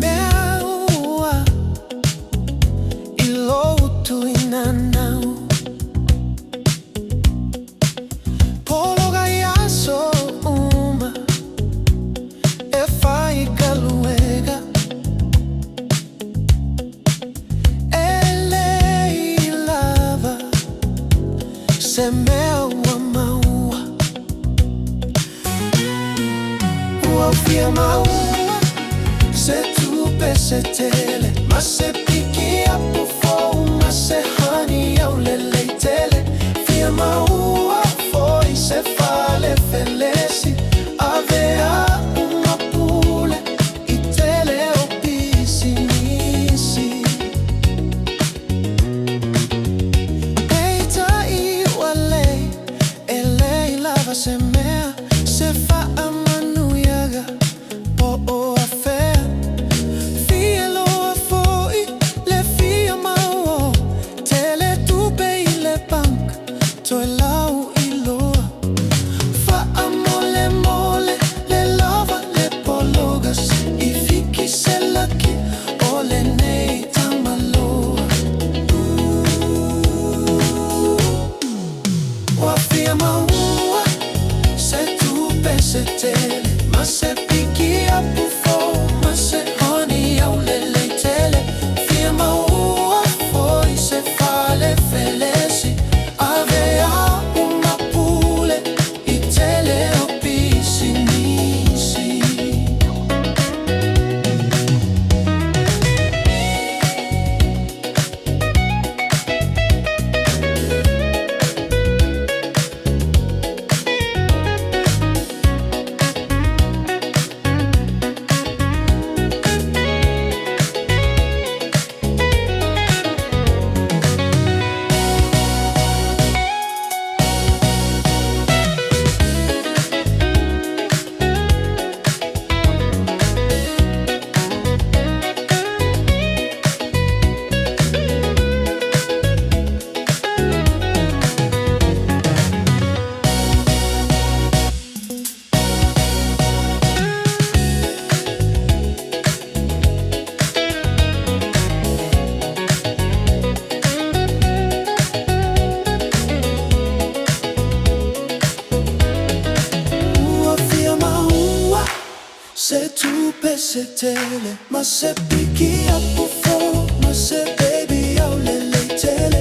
Maua iloutu inanau Pologa yaso uma e fai kaluega Ele lava se Fia Maua Fia Maua se tu pesetele ma se pikia pufo ma se hani au leleitele Fia Maua foi se fale felesi avea uma pule e tele o pisinisi Eita I wale ele lava se mea se fa amanu yaga po o afe Toilau iloa Fa amole mole le lava le pologas I fiki selaki ole nei tamaloa Wa Fia Maua se tu pesetele ma se piki apufo ma se hani au leleitele Fia Maua foi se fale felesi Se tu pesetele ma se pikia pufo ma se baby au leleitele